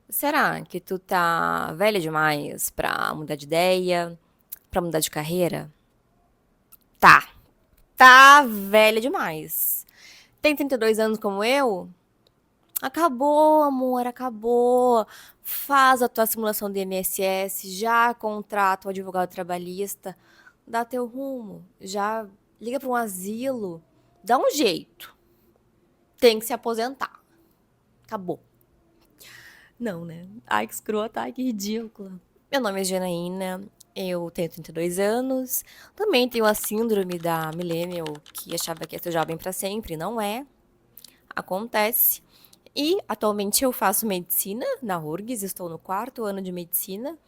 Será que tu tá velha demais pra mudar de ideia, pra mudar de carreira? Tá, tá velha demais. Tem 32 anos como eu? Acabou, amor, acabou. Faz a tua simulação do INSS, já contrata o advogado trabalhista, dá teu rumo, já liga pra um asilo, dá um jeito. Tem que se aposentar. Acabou. Não, né? Ai, que escrota, ai, que ridícula. Meu nome é Janaína, eu tenho 32 anos, também tenho a síndrome da millennial, que achava que ia ser jovem pra sempre, não é, acontece. E atualmente eu faço medicina na URGS, estou no 4º ano de medicina,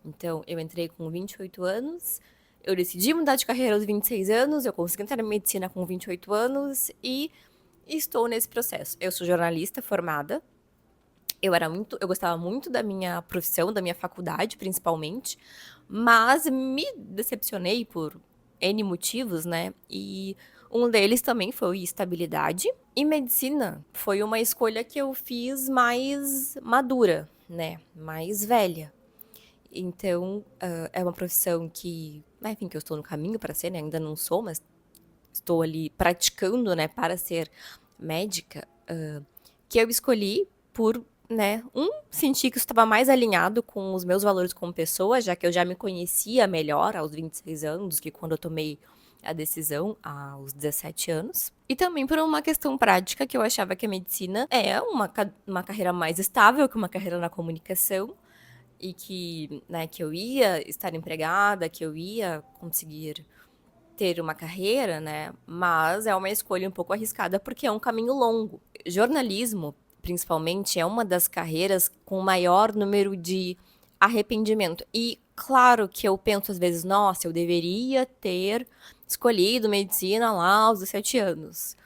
então eu entrei com 28 anos, eu decidi mudar de carreira aos 26 anos, eu consegui entrar na medicina com 28 anos e estou nesse processo. Eu sou jornalista formada, eu gostava muito da minha profissão, da minha faculdade, principalmente, mas me decepcionei por N motivos, né? E um deles também foi estabilidade. E medicina foi uma escolha que eu fiz mais madura, né? Mais velha. Então, é uma profissão que, enfim, que eu estou no caminho para ser, né? Ainda não sou, mas estou ali praticando, né, para ser médica, que eu escolhi por, né, sentir que isso estava mais alinhado com os meus valores como pessoa, já que eu já me conhecia melhor aos 26 anos que quando eu tomei a decisão aos 17 anos. E também por uma questão prática, que eu achava que a medicina é uma carreira mais estável que uma carreira na comunicação, e que, né, que eu ia estar empregada, que eu ia conseguir ter uma carreira, né? Mas é uma escolha um pouco arriscada porque é um caminho longo. Jornalismo, principalmente, é uma das carreiras com maior número de arrependimento. E claro que eu penso às vezes, nossa, eu deveria ter escolhido medicina lá aos 17 anos.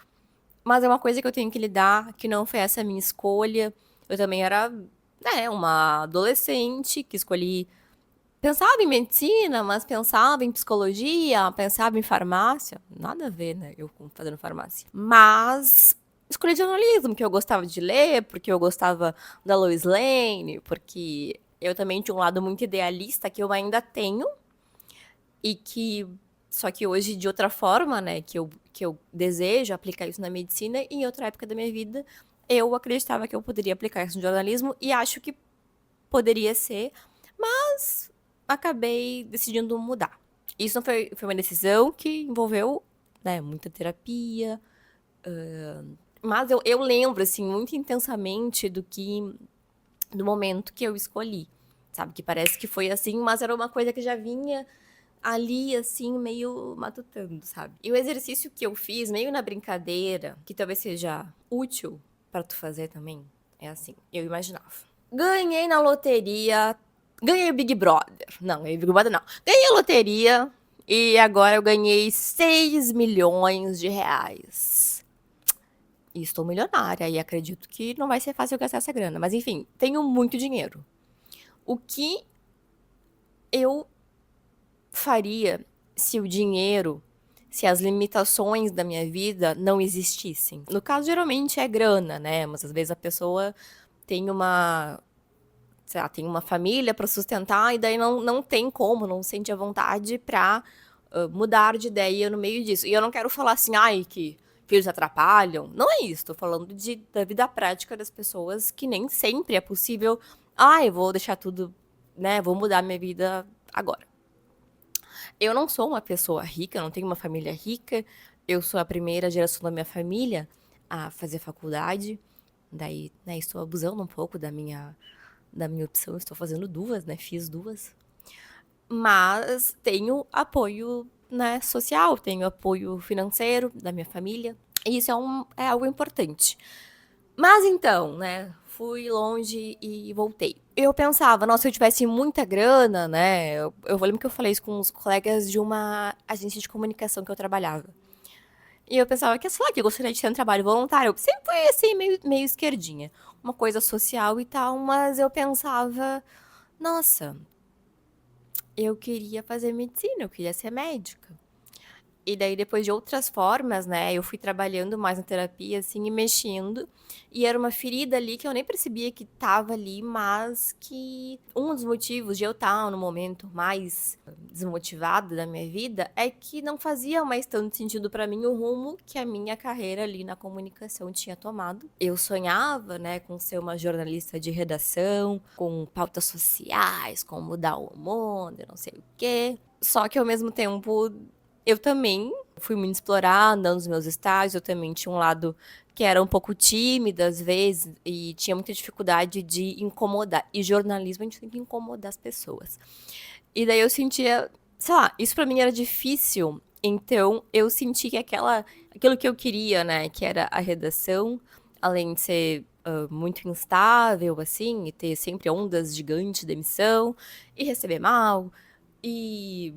Mas é uma coisa que eu tenho que lidar, que não foi essa a minha escolha. Eu também era, né, uma adolescente que escolhi. Pensava em medicina, mas pensava em psicologia, pensava em farmácia. Nada a ver, né? Eu fazendo farmácia. Mas escolhi jornalismo, que eu gostava de ler, porque eu gostava da Lois Lane, porque eu também tinha um lado muito idealista que eu ainda tenho. E que. Só que hoje, de outra forma, né? Que eu desejo aplicar isso na medicina, e em outra época da minha vida, eu acreditava que eu poderia aplicar isso no jornalismo, e acho que poderia ser, mas acabei decidindo mudar. Isso não foi uma decisão que envolveu, né, muita terapia, mas eu lembro, assim, muito intensamente do momento que eu escolhi, sabe? Que parece que foi assim, mas era uma coisa que já vinha ali, assim, meio matutando, sabe? E o exercício que eu fiz, meio na brincadeira, que talvez seja útil para tu fazer também, é assim, eu imaginava. Ganhei na loteria, ganhei o Big Brother. Não, ganhei o Big Brother não. Ganhei a loteria e agora eu ganhei 6 milhões de reais. E estou milionária e acredito que não vai ser fácil gastar essa grana. Mas enfim, tenho muito dinheiro. O que eu faria se o dinheiro, se as limitações da minha vida não existissem? No caso, geralmente é grana, né? Mas às vezes a pessoa tem uma, sei lá, tem uma família para sustentar e daí não tem como, não sente a vontade pra mudar de ideia no meio disso. E eu não quero falar assim, ai, que filhos atrapalham. Não é isso, tô falando da vida prática das pessoas, que nem sempre é possível, ai, vou deixar tudo, né, vou mudar minha vida agora. Eu não sou uma pessoa rica, não tenho uma família rica, eu sou a primeira geração da minha família a fazer faculdade, daí, né, estou abusando um pouco da minha opção, estou fazendo duas, né? Fiz duas. Mas tenho apoio, né, social, tenho apoio financeiro da minha família. E isso é algo importante. Mas então, né, fui longe e voltei. Eu pensava, nossa, se eu tivesse muita grana, né? Eu lembro que eu falei isso com os colegas de uma agência de comunicação que eu trabalhava. E eu pensava que, sei lá, que eu gostaria de ter um trabalho voluntário. Eu sempre fui assim, meio esquerdinha. Uma coisa social e tal, mas eu pensava, nossa, eu queria fazer medicina, eu queria ser médica. E daí, depois de outras formas, né, eu fui trabalhando mais na terapia, assim, e mexendo. E era uma ferida ali que eu nem percebia que tava ali, mas que um dos motivos de eu estar no momento mais desmotivada da minha vida é que não fazia mais tanto sentido pra mim o rumo que a minha carreira ali na comunicação tinha tomado. Eu sonhava, né, com ser uma jornalista de redação, com pautas sociais, com mudar o mundo, não sei o quê. Só que ao mesmo tempo eu também fui muito explorada nos meus estágios, eu também tinha um lado que era um pouco tímida às vezes e tinha muita dificuldade de incomodar. E jornalismo a gente tem que incomodar as pessoas. E daí eu sentia, sei lá, isso pra mim era difícil. Então eu senti que aquilo que eu queria, né, que era a redação, além de ser muito instável, assim, e ter sempre ondas gigantes de demissão, e receber mal, e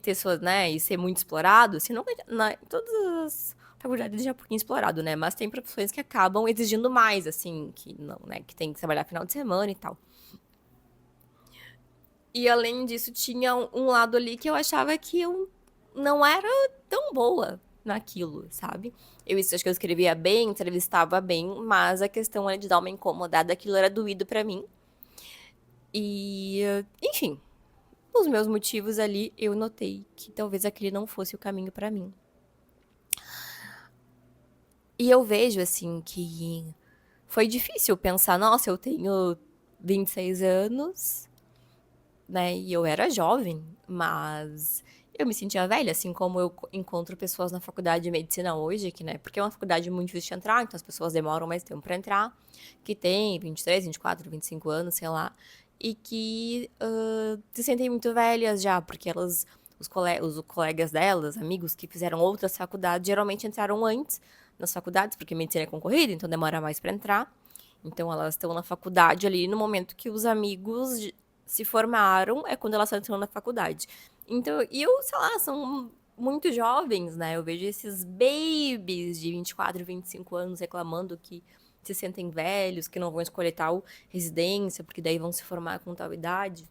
ter suas, né, e ser muito explorado, assim, não, em todas as faculdades já é um pouquinho explorado, né, mas tem profissões que acabam exigindo mais, assim, que não, né, que tem que trabalhar final de semana e tal. E além disso, tinha um lado ali que eu achava que eu não era tão boa naquilo, sabe? Acho que eu escrevia bem, entrevistava bem, mas a questão era de dar uma incomodada, aquilo era doído pra mim. E, enfim, os meus motivos ali, eu notei que talvez aquele não fosse o caminho pra mim. E eu vejo, assim, que foi difícil pensar, nossa, eu tenho 26 anos, né? E eu era jovem, mas eu me sentia velha, assim como eu encontro pessoas na faculdade de medicina hoje, que, né? Porque é uma faculdade muito difícil de entrar, então as pessoas demoram mais tempo pra entrar, que tem 23, 24, 25 anos, sei lá, e que se sentem muito velhas já, porque os colegas delas, amigos que fizeram outras faculdades, geralmente entraram antes nas faculdades, porque medicina é concorrida, então demora mais pra entrar. Então elas estão na faculdade ali no momento que os amigos se formaram, é quando elas estão entrando na faculdade. Então, e eu, sei lá, são muito jovens, né? Eu vejo esses babies de 24, 25 anos reclamando que se sentem velhos, que não vão escolher tal residência, porque daí vão se formar com tal idade.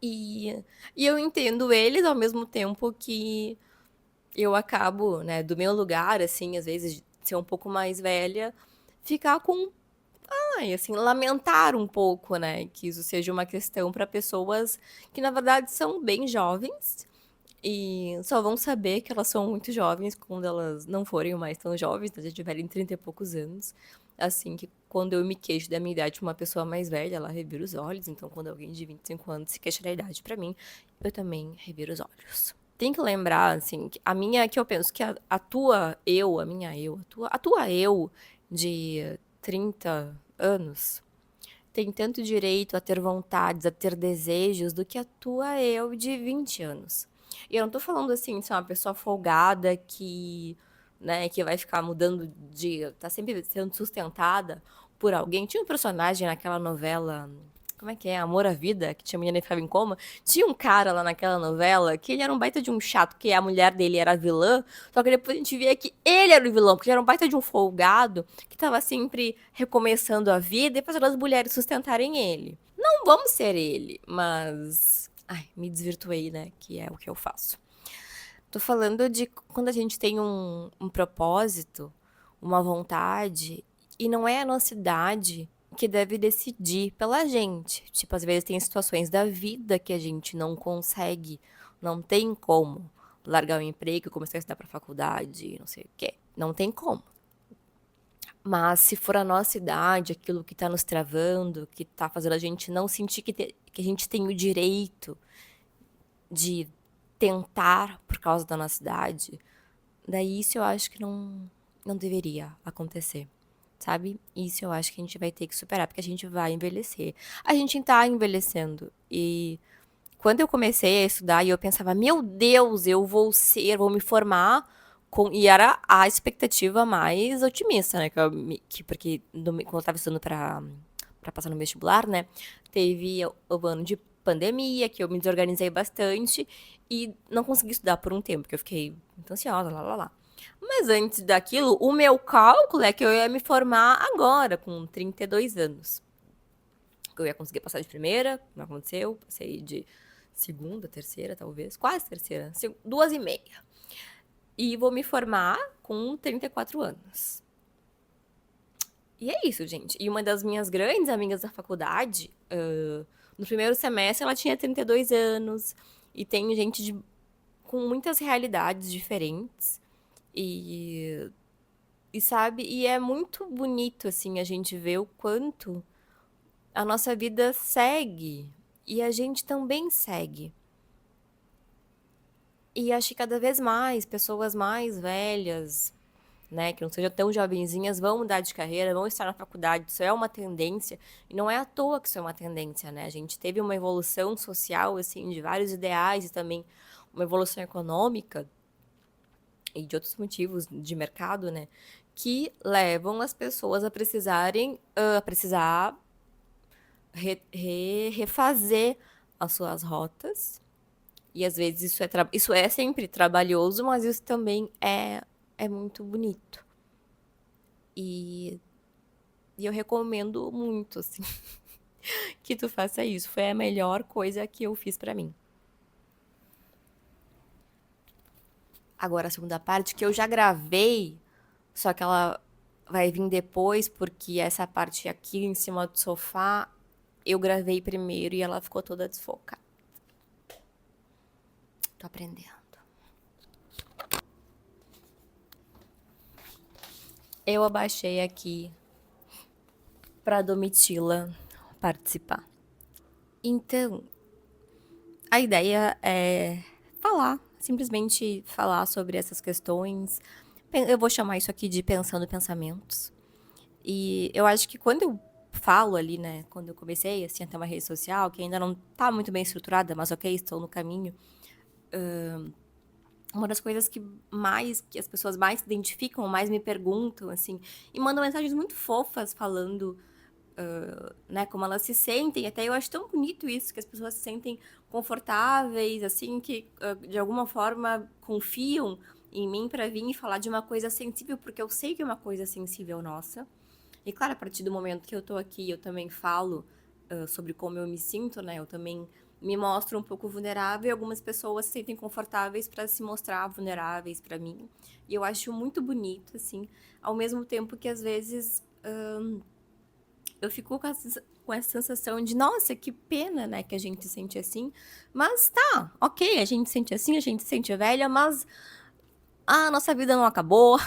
E eu entendo eles ao mesmo tempo que eu acabo, né, do meu lugar, assim, às vezes, de ser um pouco mais velha, ficar com, ai, assim, lamentar um pouco, né, que isso seja uma questão para pessoas que, na verdade, são bem jovens e só vão saber que elas são muito jovens quando elas não forem mais tão jovens, então já tiverem 30 e poucos anos. Assim que quando eu me queixo da minha idade pra uma pessoa mais velha, ela revira os olhos. Então, quando alguém de 25 anos se queixa da idade pra mim, eu também reviro os olhos. Tem que lembrar, assim, que eu penso que a tua eu, a tua eu de 30 anos tem tanto direito a ter vontades, a ter desejos, do que a tua eu de 20 anos. E eu não tô falando assim de ser uma pessoa folgada que, né, que vai ficar mudando de, tá sempre sendo sustentada por alguém. Tinha um personagem naquela novela, como é que é? Amor à Vida, que tinha a menina que ficava em coma. Tinha um cara lá naquela novela que ele era um baita de um chato, que a mulher dele era a vilã, só que depois a gente via que ele era o vilão, porque ele era um baita de um folgado, que tava sempre recomeçando a vida e fazendo as mulheres sustentarem ele. Não vamos ser ele, mas... Ai, me desvirtuei, né? Que é o que eu faço. Tô falando de quando a gente tem um propósito, uma vontade, e não é a nossa idade que deve decidir pela gente. Tipo, às vezes tem situações da vida que a gente não consegue, não tem como largar o emprego, começar a estudar pra faculdade, não sei o quê. Não tem como. Mas se for a nossa idade, aquilo que tá nos travando, que tá fazendo a gente não sentir que a gente tem o direito de tentar por causa da nossa idade, daí isso eu acho que não deveria acontecer, sabe? Isso eu acho que a gente vai ter que superar, porque a gente vai envelhecer. A gente tá envelhecendo. E quando eu comecei a estudar, eu pensava, meu Deus, eu vou me formar e era a expectativa mais otimista, né? Porque quando eu tava estudando pra passar no vestibular, né? Teve o ano de pandemia, que eu me desorganizei bastante e não consegui estudar por um tempo, porque eu fiquei muito ansiosa, lá, lá, lá. Mas antes daquilo, o meu cálculo é que eu ia me formar agora, com 32 anos. Que eu ia conseguir passar de primeira, não aconteceu, passei de segunda, terceira, talvez, quase terceira, 2h30. E vou me formar com 34 anos. E é isso, gente. E uma das minhas grandes amigas da faculdade, no primeiro semestre, ela tinha 32 anos. E tem gente com muitas realidades diferentes. E sabe, e é muito bonito, assim, a gente ver o quanto a nossa vida segue. E a gente também segue. E acho que cada vez mais pessoas mais velhas, né, que não sejam tão jovenzinhas, vão mudar de carreira, vão estar na faculdade. Isso é uma tendência, e não é à toa que isso é uma tendência, né? A gente teve uma evolução social, assim, de vários ideais e também uma evolução econômica e de outros motivos de mercado, né, que levam as pessoas a precisar refazer as suas rotas. E às vezes isso é sempre trabalhoso, mas isso também é muito bonito. E eu recomendo muito, assim, que tu faça isso. Foi a melhor coisa que eu fiz pra mim. Agora, a segunda parte, que eu já gravei, só que ela vai vir depois, porque essa parte aqui em cima do sofá, eu gravei primeiro e ela ficou toda desfocada. Tô aprendendo. Eu abaixei aqui pra Domitila participar. Então, a ideia é simplesmente falar sobre essas questões. Eu vou chamar isso aqui de pensando pensamentos. E eu acho que quando eu falo ali, né, quando eu comecei assim, a ter uma rede social, que ainda não tá muito bem estruturada, mas ok, estou no caminho. Uma das coisas que as pessoas mais se identificam, mais me perguntam, assim, e mandam mensagens muito fofas falando, né, como elas se sentem. Até eu acho tão bonito isso, que as pessoas se sentem confortáveis, assim, que de alguma forma confiam em mim pra vir e falar de uma coisa sensível, porque eu sei que é uma coisa sensível nossa. E claro, a partir do momento que eu tô aqui, eu também falo sobre como eu me sinto, né? Eu também me mostro um pouco vulnerável e algumas pessoas se sentem confortáveis pra se mostrar vulneráveis pra mim. E eu acho muito bonito, assim, ao mesmo tempo que às vezes eu fico com essa sensação de, nossa, que pena, né, que a gente se sente assim. Mas tá, ok, a gente se sente assim, a gente se sente velha, mas a nossa vida não acabou.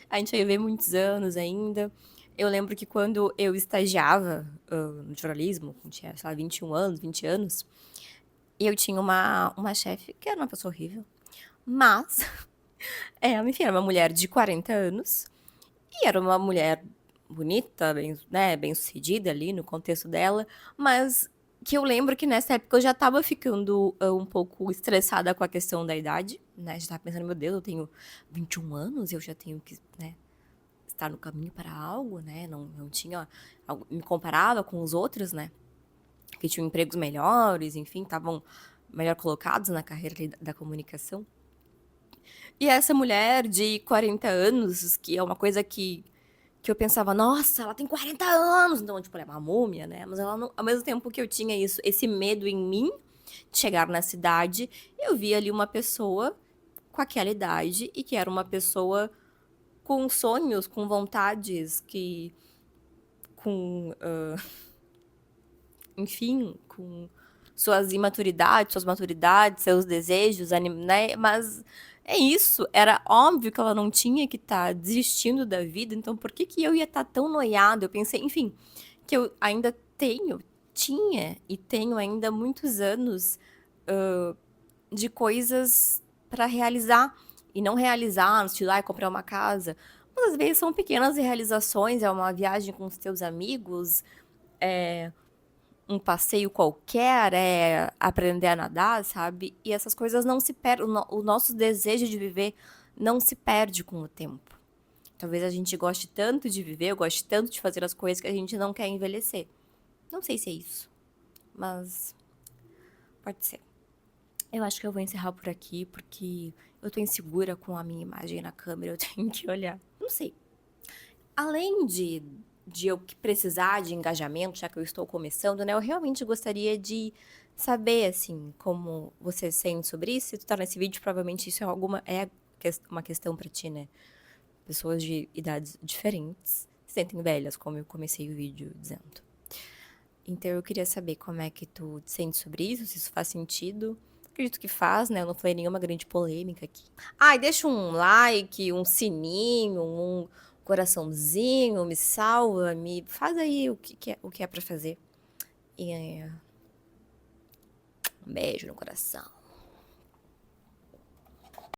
A gente vai viver muitos anos ainda. Eu lembro que quando eu estagiava no jornalismo, tinha, sei lá, 21 anos, 20 anos, eu tinha uma chefe que era uma pessoa horrível, mas enfim, era uma mulher de 40 anos e era uma mulher bonita, bem, né, bem sucedida ali no contexto dela, mas que eu lembro que nessa época eu já tava ficando um pouco estressada com a questão da idade, né? Já tava pensando, meu Deus, eu tenho 21 anos, eu já tenho que, né, estar no caminho para algo, né? Não tinha. Me comparava com os outros, né? Que tinham empregos melhores, enfim, estavam melhor colocados na carreira da comunicação. E essa mulher de 40 anos, que é uma coisa que eu pensava, nossa, ela tem 40 anos, então, tipo, ela é uma múmia, né? Mas ela não, ao mesmo tempo que eu tinha isso, esse medo em mim de chegar na cidade, eu via ali uma pessoa com aquela idade e que era uma pessoa com sonhos, com vontades, com, enfim, com suas imaturidades, suas maturidades, seus desejos, né? Mas é isso, era óbvio que ela não tinha que estar desistindo da vida, então por que que eu ia estar tão noiada? Eu pensei, enfim, que eu ainda tinha e tenho ainda muitos anos de coisas para realizar e não realizar, no estilo, comprar uma casa. Mas às vezes são pequenas realizações, é uma viagem com os teus amigos, um passeio qualquer, é aprender a nadar, sabe? E essas coisas não se perdem, o nosso desejo de viver não se perde com o tempo. Talvez a gente goste tanto de viver, goste tanto de fazer as coisas que a gente não quer envelhecer. Não sei se é isso, mas pode ser. Eu acho que eu vou encerrar por aqui, porque eu tô insegura com a minha imagem na câmera, eu tenho que olhar. Não sei. Além de eu precisar de engajamento, já que eu estou começando, né? Eu realmente gostaria de saber, assim, como você sente sobre isso. Se tu tá nesse vídeo, provavelmente isso é uma questão pra ti, né? Pessoas de idades diferentes se sentem velhas, como eu comecei o vídeo dizendo. Então eu queria saber como é que tu te sente sobre isso, se isso faz sentido. Acredito que faz, né? Eu não falei nenhuma grande polêmica aqui. Ai, deixa um like, um sininho, um coraçãozinho, me salva, me faz aí o que é pra fazer. E um beijo no coração.